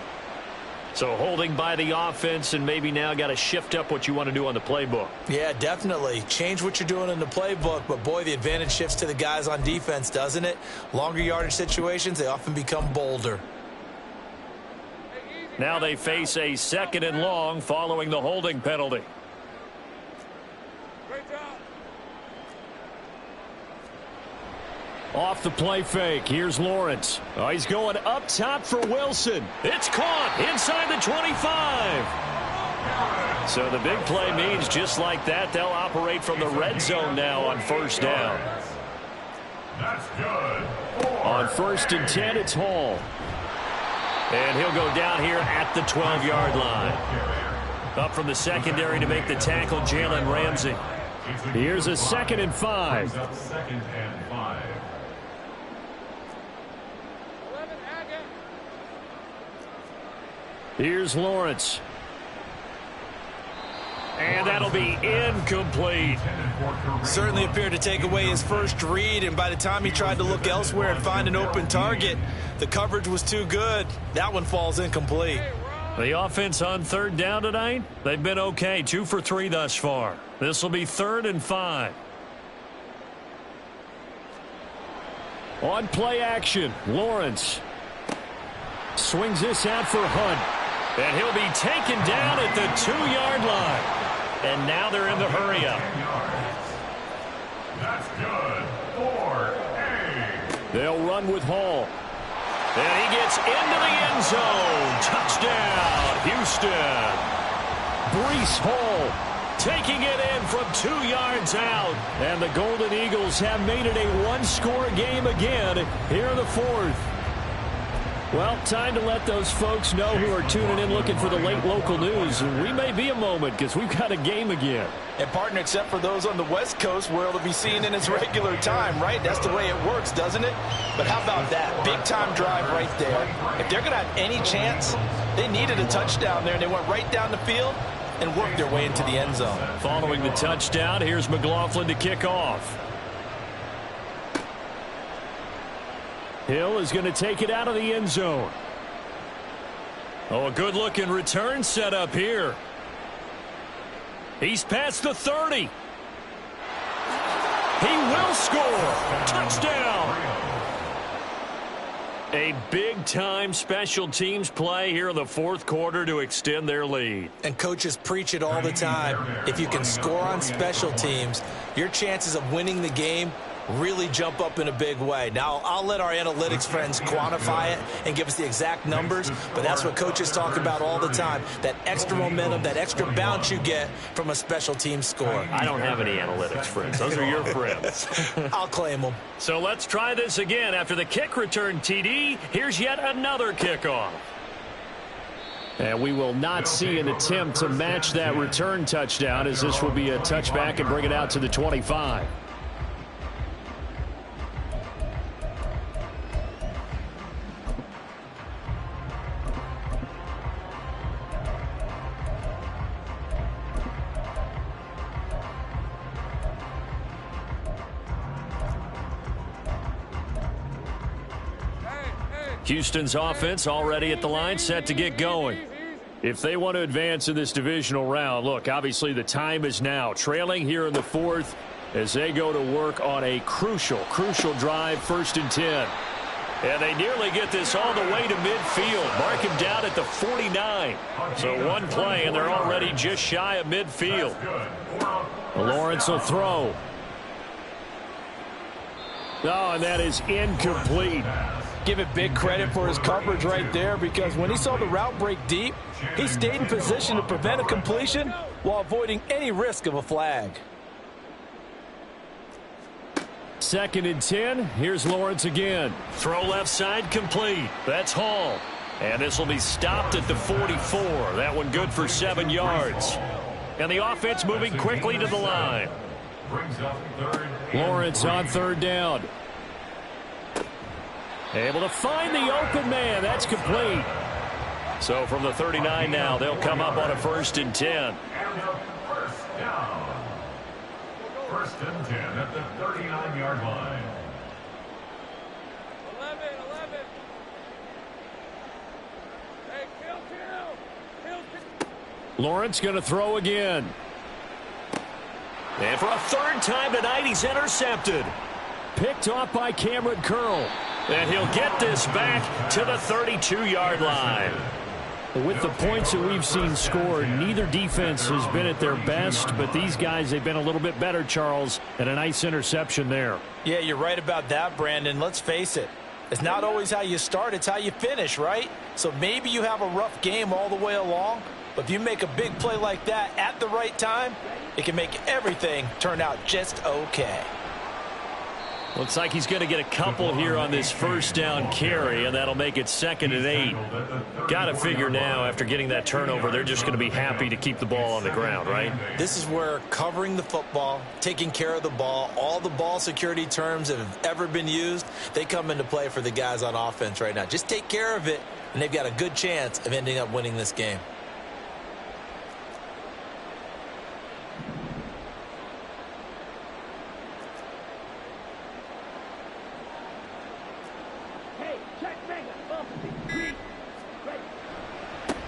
So holding by the offense, and maybe now got to shift up what you want to do on the playbook. Yeah, definitely. Change what you're doing in the playbook, but boy, the advantage shifts to the guys on defense, doesn't it? Longer yardage situations, they often become bolder. Now they face a 2nd and long following the holding penalty. Off the play fake. Here's Lawrence. Oh, he's going up top for Wilson. It's caught inside the 25. So the big play means just like that, they'll operate from the red zone now on 1st down. That's good. On 1st and 10, it's Hall. And he'll go down here at the 12-yard line. Up from the secondary to make the tackle, Jalen Ramsey. Here's a 2nd and 5. 2nd and 5. Here's Lawrence. And that'll be incomplete. Certainly appeared to take away his first read, and by the time he tried to look elsewhere and find an open target, the coverage was too good. That one falls incomplete. The offense on 3rd down tonight, they've been okay. 2 for 3 thus far. This will be 3rd and 5. On play action, Lawrence swings this out for Hunt. And he'll be taken down at the 2-yard line. And now they're in the hurry-up. That's good. 4-8. They'll run with Hall. And he gets into the end zone. Touchdown, Houston. Breece Hall taking it in from 2 yards out. And the Golden Eagles have made it a one-score game again here in the 4th. Well, time to let those folks know who are tuning in looking for the late local news. We may be a moment because we've got a game again. And, partner, except for those on the West Coast where it'll be seen in its regular time, right? That's the way it works, doesn't it? But how about that? Big-time drive right there. If they're going to have any chance, they needed a touchdown there, and they went right down the field and worked their way into the end zone. Following the touchdown, here's McLaughlin to kick off. Hill is going to take it out of the end zone. Oh, a good-looking return set up here. He's past the 30. He will score. Touchdown. A big-time special teams play here in the fourth quarter to extend their lead. And coaches preach it all the time. If you can score on special teams, your chances of winning the game really jump up in a big way. Now, I'll let our analytics friends quantify it and give us the exact numbers, but that's what coaches talk about all the time, that extra momentum, that extra bounce you get from a special team score. I don't have any analytics friends. Those are your friends. I'll claim them. So let's try this again. After the kick return TD, here's yet another kickoff. And we will not see an attempt to match that return touchdown, as this will be a touchback and bring it out to the 25. Houston's offense already at the line, set to get going. If they want to advance in this divisional round, look, obviously the time is now. Trailing here in the fourth as they go to work on a crucial drive, 1st and 10. And they nearly get this all the way to midfield. Mark him down at the 49. So one play, and they're already just shy of midfield. Lawrence will throw. Oh, and that is incomplete. Give it big credit for his coverage right there, because when he saw the route break deep, he stayed in position to prevent a completion while avoiding any risk of a flag. 2nd and 10. Here's Lawrence again. Throw left side complete. That's Hall. And this will be stopped at the 44. That one good for 7 yards. And the offense moving quickly to the line. Lawrence on 3rd down. Able to find the open man. That's complete. So from the 39 now, they'll come up on a 1st and 10. And first down. 1st and 10 at the 39-yard line. 11. Hey, kill. Lawrence going to throw again. And for a 3rd time tonight, he's intercepted. Picked off by Cameron Curl. And he'll get this back to the 32-yard line. With the points that we've seen scored, neither defense has been at their best, but these guys, they've been a little bit better, Charles, and a nice interception there. Yeah, you're right about that, Brandon. Let's face it. It's not always how you start, it's how you finish, right? So maybe you have a rough game all the way along, but if you make a big play like that at the right time, it can make everything turn out just okay. Looks like he's going to get a couple here on this 1st down carry, and that'll make it 2nd and 8. Got to figure now, after getting that turnover, they're just going to be happy to keep the ball on the ground, right? This is where covering the football, taking care of the ball, all the ball security terms that have ever been used, they come into play for the guys on offense right now. Just take care of it, and they've got a good chance of ending up winning this game.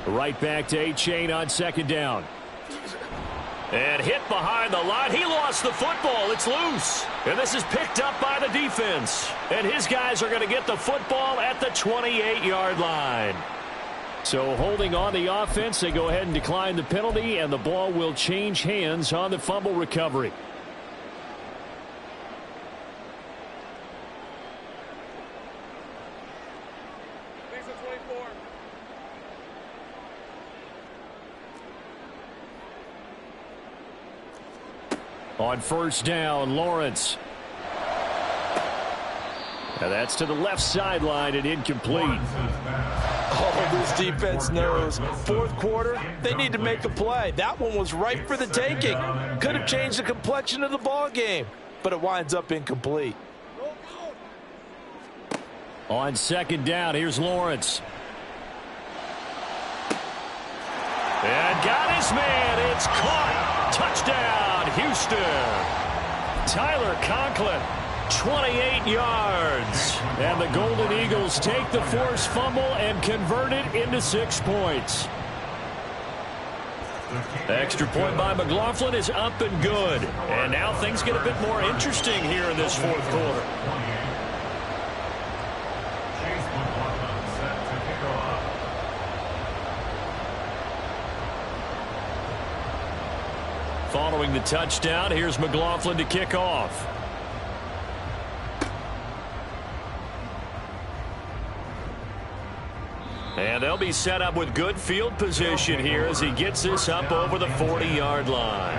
Right back to A-Chain on 2nd down. And hit behind the line. He lost the football. It's loose. And this is picked up by the defense. And his guys are going to get the football at the 28-yard line. So holding on the offense, they go ahead and decline the penalty, and the ball will change hands on the fumble recovery. On 1st down, Lawrence. And that's to the left sideline and incomplete. Oh, this defense knows. 4th quarter, they need to make a play. That one was right for the taking. Could have changed the complexion of the ball game, but it winds up incomplete. On 2nd down, here's Lawrence. And got his man. It's caught. Touchdown, Houston. Tyler Conklin 28 yards. And the Golden Eagles take the forced fumble and convert it into 6 points. Extra point by McLaughlin is up and good. And now things get a bit more interesting here in this fourth quarter. Following the touchdown, here's McLaughlin to kick off. And they'll be set up with good field position here as he gets this up over the 40-yard line.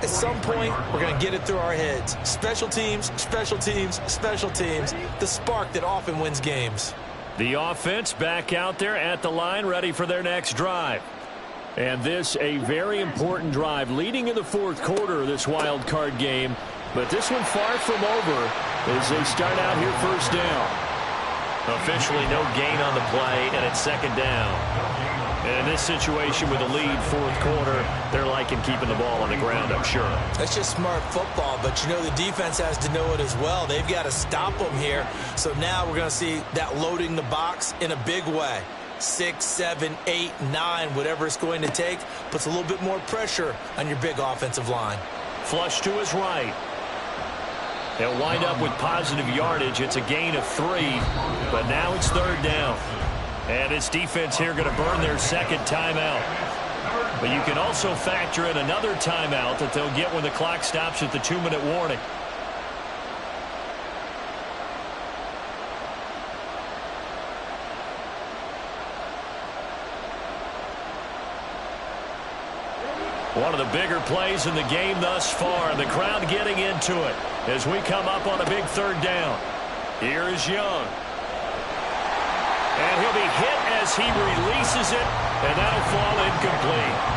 At some point, we're going to get it through our heads. Special teams, special teams, special teams. The spark that often wins games. The offense back out there at the line, ready for their next drive. And this a very important drive leading in the fourth quarter of this wild card game. But this one far from over as they start out here first down. Officially no gain on the play, and it's second down. And in this situation with a lead fourth quarter, they're liking keeping the ball on the ground, I'm sure. That's just smart football, but you know the defense has to know it as well. They've got to stop them here. So now we're going to see that loading the box in a big way. 6, 7, 8, 9, whatever it's going to take, puts a little bit more pressure on your big offensive line. Flush to his right. They'll wind up with positive yardage. It's a gain of 3, but now it's third down. And this defense here going to burn their second timeout. But you can also factor in another timeout that they'll get when the clock stops at the 2-minute warning. One of the bigger plays in the game thus far, and the crowd getting into it as we come up on a big third down. Here is Young. And he'll be hit as he releases it, and that'll fall incomplete.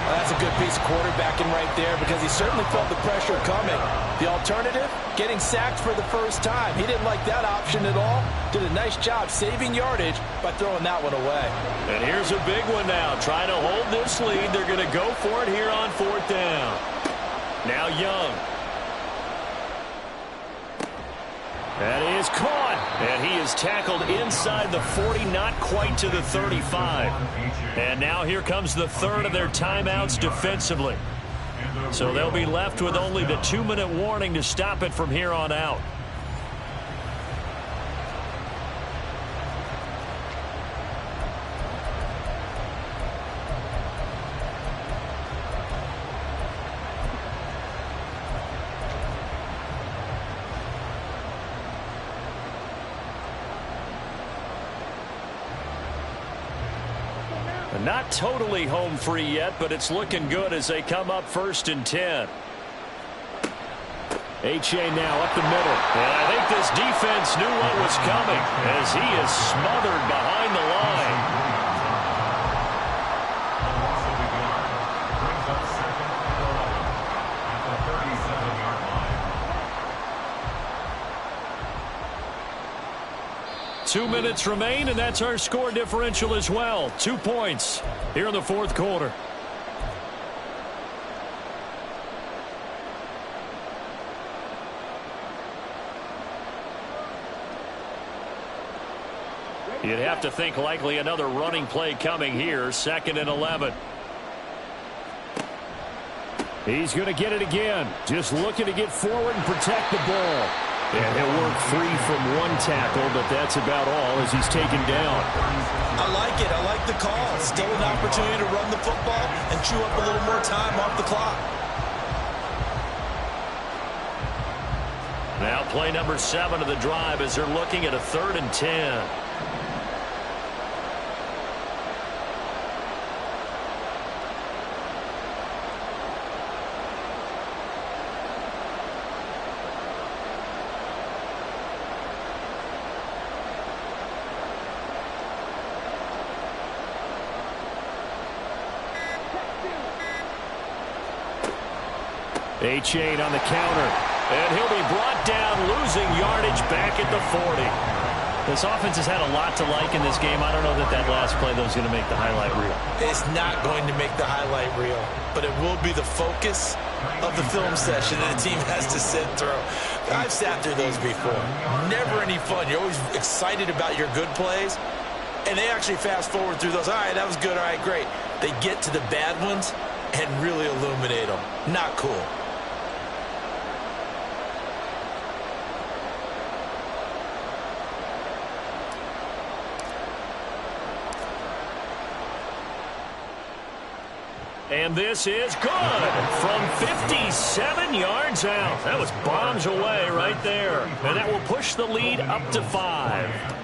Well, that's a good piece of quarterbacking right there because he certainly felt the pressure coming. The alternative, getting sacked for the first time. He didn't like that option at all. Did a nice job saving yardage by throwing that one away. And here's a big one now. Trying to hold this lead. They're going to go for it here on fourth down. Now Young. That is caught. And he is tackled inside the 40, not quite to the 35. And now here comes the third of their timeouts defensively. So they'll be left with only the 2-minute warning to stop it from here on out. Not totally home free yet, but it's looking good as they come up 1st and 10. H.A. now up the middle. And I think this defense knew what was coming as he is smothered behind the line. 2 minutes remain, and that's our score differential as well. 2 points here in the fourth quarter. You'd have to think likely another running play coming here. 2nd and 11. He's going to get it again. Just looking to get forward and protect the ball. And he'll work free from one tackle, but that's about all as he's taken down. I like it. I like the call. Still an opportunity to run the football and chew up a little more time off the clock. Now play number 7 of the drive as they're looking at a 3rd and 10. A-Chain on the counter, and he'll be brought down, losing yardage back at the 40. This offense has had a lot to like in this game. I don't know that that last play, though, is going to make the highlight reel. It's not going to make the highlight reel, but it will be the focus of the film session that a team has to sit through. I've sat through those before. Never any fun. You're always excited about your good plays, and they actually fast forward through those. All right, that was good. All right, great. They get to the bad ones and really illuminate them. Not cool. And this is good from 57 yards out. That was bombs away right there. And that will push the lead up to 5.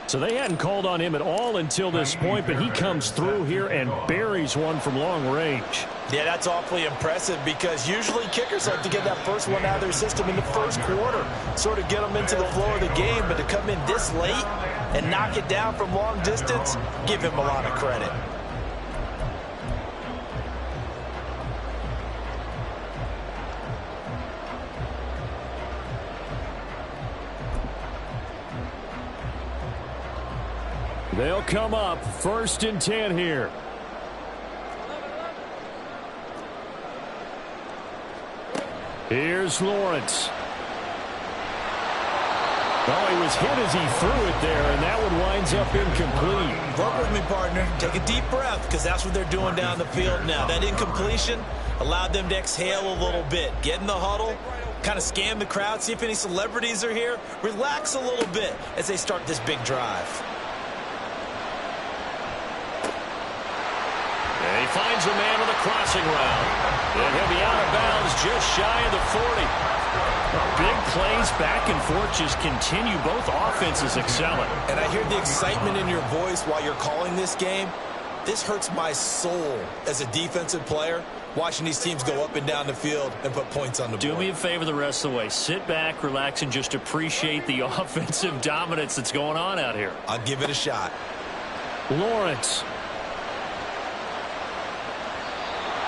So they hadn't called on him at all until this point, but he comes through here and buries one from long range. Yeah, that's awfully impressive because usually kickers like to get that first one out of their system in the first quarter, sort of get them into the flow of the game, but to come in this late and knock it down from long distance, give him a lot of credit. They'll come up 1st and 10 here. Here's Lawrence. Oh, he was hit as he threw it there, and that one winds up incomplete. Work with me, partner. Take a deep breath because that's what they're doing down the field now. That incompletion allowed them to exhale a little bit. Get in the huddle, kind of scan the crowd, see if any celebrities are here. Relax a little bit as they start this big drive. And he finds a man on the crossing route. And he'll be out of bounds just shy of the 40. Big plays back and forth just continue. Both offenses excelling. And I hear the excitement in your voice while you're calling this game. This hurts my soul as a defensive player, watching these teams go up and down the field and put points on the board. Do me a favor the rest of the way. Sit back, relax, and just appreciate the offensive dominance that's going on out here. I'll give it a shot. Lawrence.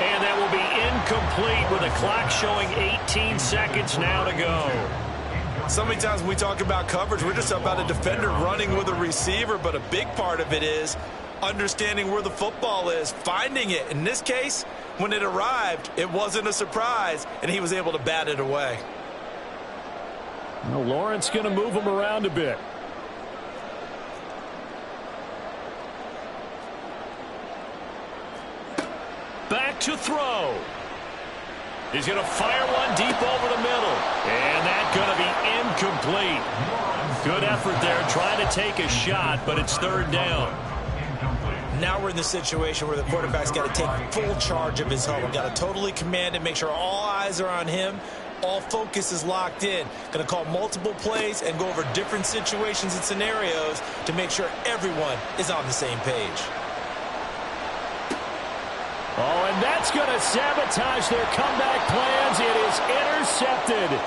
And that will be incomplete with the clock showing 18 seconds now to go. So many times when we talk about coverage, we're just about a defender running with a receiver, but a big part of it is understanding where the football is, finding it. In this case, when it arrived, it wasn't a surprise, and he was able to bat it away. Well, Lawrence going to move him around a bit. Back to throw. He's going to fire one deep over the middle. And that's going to be incomplete. Good effort there trying to take a shot, but it's 3rd down. Now we're in the situation where the quarterback's got to take full charge of his huddle. Got to totally command it, make sure all eyes are on him. All focus is locked in. Going to call multiple plays and go over different situations and scenarios to make sure everyone is on the same page. Oh, and that's going to sabotage their comeback plans. It is intercepted.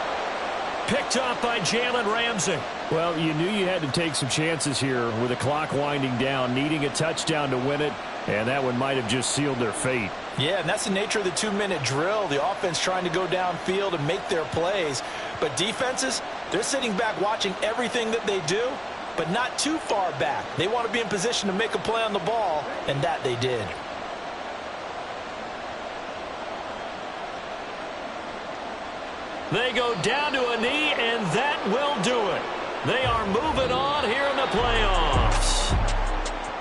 Picked off by Jalen Ramsey. Well, you knew you had to take some chances here with the clock winding down, needing a touchdown to win it, and that one might have just sealed their fate. Yeah, and that's the nature of the 2-minute drill. The offense trying to go downfield and make their plays. But defenses, they're sitting back watching everything that they do, but not too far back. They want to be in position to make a play on the ball, and that they did. They go down to a knee, and that will do it. They are moving on here in the playoffs.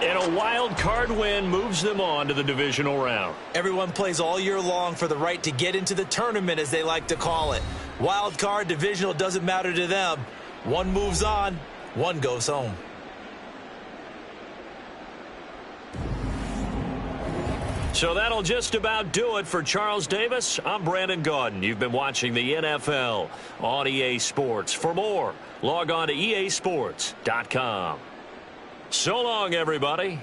And a wild card win moves them on to the divisional round. Everyone plays all year long for the right to get into the tournament, as they like to call it. Wild card, divisional, doesn't matter to them. One moves on, one goes home. So that'll just about do it for Charles Davis. I'm Brandon Gaudin. You've been watching the NFL on EA Sports. For more, log on to easports.com. So long, everybody.